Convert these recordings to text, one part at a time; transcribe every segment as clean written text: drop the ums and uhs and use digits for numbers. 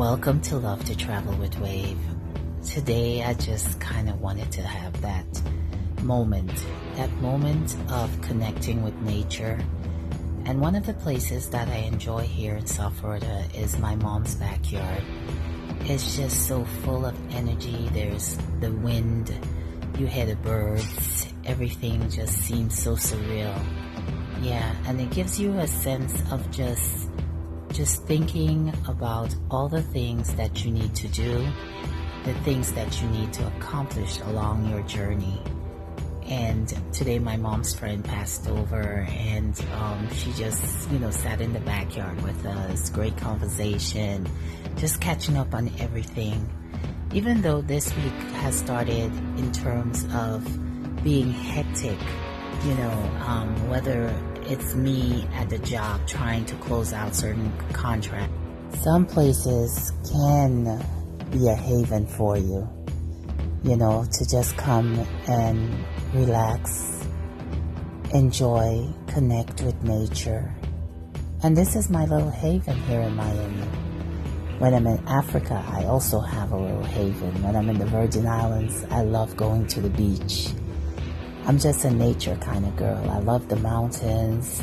Welcome to Love to Travel with Wave. Today I just kind of wanted to have that moment of connecting with nature. And one of the places that I enjoy here in South Florida is my mom's backyard. It's just so full of energy. There's the wind, you hear the birds, everything just seems so surreal. Yeah, and it gives you a sense of just thinking about all the things that you need to do, the things that you need to accomplish along your journey. And today my mom's friend passed over, and she just, sat in the backyard with us, great conversation, just catching up on everything. Even though this week has started in terms of being hectic, whether it's me at the job trying to close out certain contracts. Some places can be a haven for you, to just come and relax, enjoy, connect with nature. And this is my little haven here in Miami. When I'm in Africa, I also have a little haven. When I'm in the Virgin Islands, I love going to the beach. I'm just a nature kind of girl. I love the mountains.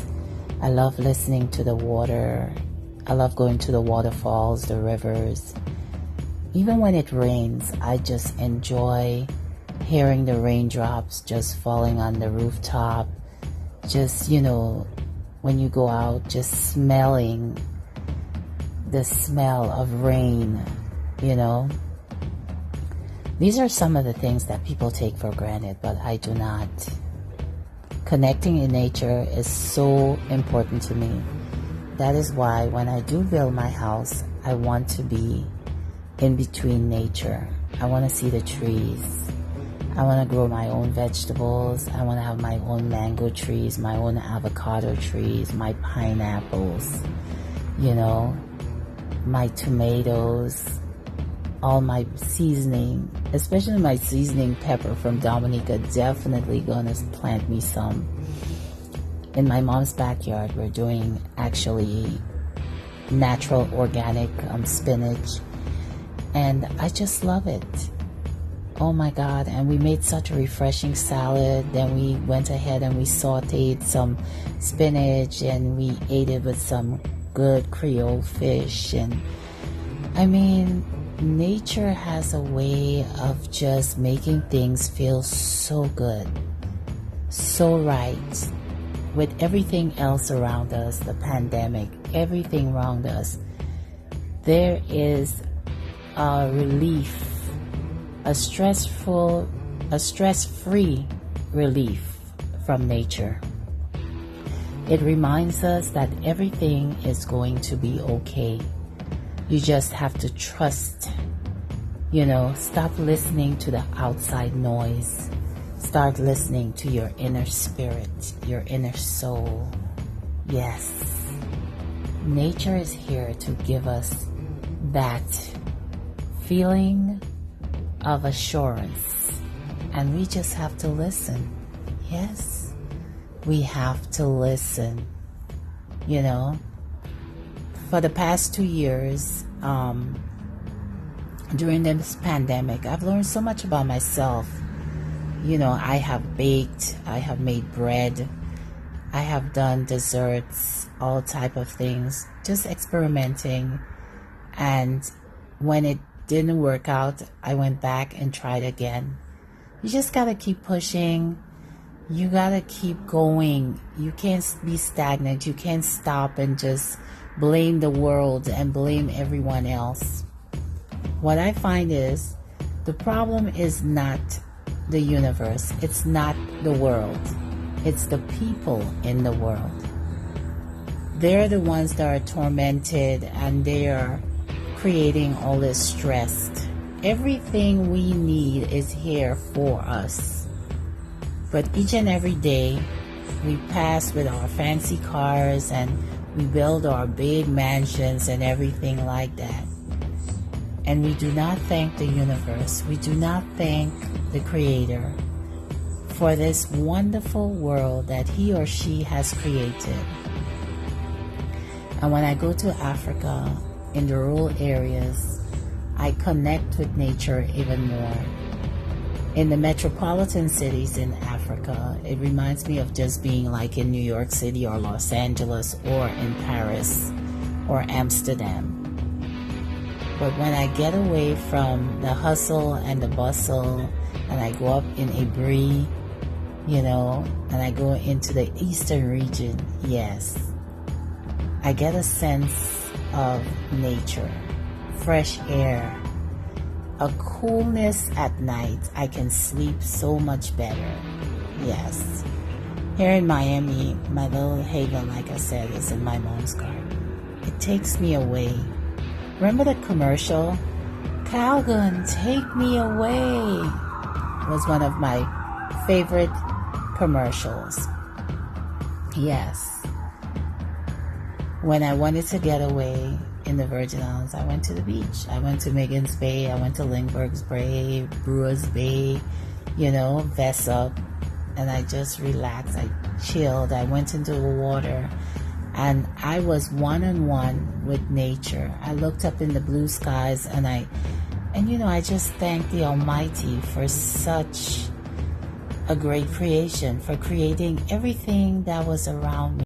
I love listening to the water. I love going to the waterfalls, the rivers. Even when it rains, I just enjoy hearing the raindrops just falling on the rooftop. Just, when you go out, just smelling the smell of rain, These are some of the things that people take for granted, but I do not. Connecting in nature is so important to me. That is why when I do build my house, I want to be in between nature. I want to see the trees. I want to grow my own vegetables. I want to have my own mango trees, my own avocado trees, my pineapples, my tomatoes, all my seasoning, especially my seasoning pepper from Dominica. Definitely gonna plant me some. In my mom's backyard, we're doing actually natural organic spinach, and I just love it. Oh my God, and we made such a refreshing salad. Then we went ahead and we sauteed some spinach and we ate it with some good Creole fish. And nature has a way of just making things feel so good, so right. With everything else around us, the pandemic, everything around us, there is a relief, a stress-free relief from nature. It reminds us that everything is going to be okay. You just have to trust, stop listening to the outside noise. Start listening to your inner spirit, your inner soul. Yes, nature is here to give us that feeling of assurance. And we just have to listen. Yes, we have to listen. For the past 2 years, during this pandemic, I've learned so much about myself. I have baked, I have made bread, I have done desserts, all type of things, just experimenting. And when it didn't work out, I went back and tried again. You just gotta keep pushing. You gotta keep going. You can't be stagnant. You can't stop and just blame the world and blame everyone else. What I find is the problem is not the universe. It's not the world. It's the people in the world. They're the ones that are tormented and they are creating all this stress. Everything we need is here for us. But each and every day we pass with our fancy cars and we build our big mansions and everything like that. And we do not thank the universe. We do not thank the Creator for this wonderful world that he or she has created. And when I go to Africa, in the rural areas, I connect with nature even more. In the metropolitan cities in Africa, it reminds me of just being like in New York City or Los Angeles or in Paris or Amsterdam. But when I get away from the hustle and the bustle and I go up in Ibri, and I go into the eastern region, yes, I get a sense of nature, fresh air, a coolness at night. I can sleep so much better. Yes. Here in Miami, my little haven, like I said, is in my mom's garden. It takes me away. Remember the commercial? Calgon, take me away. Was one of my favorite commercials. Yes. When I wanted to get away in the Virgin Islands, I went to the beach. I went to Megan's Bay. I went to Lindbergh's Bay, Brewers Bay, Vesa, and I just relaxed. I chilled. I went into the water, and I was one-on-one with nature. I looked up in the blue skies, and I just thank the Almighty for such a great creation, for creating everything that was around me.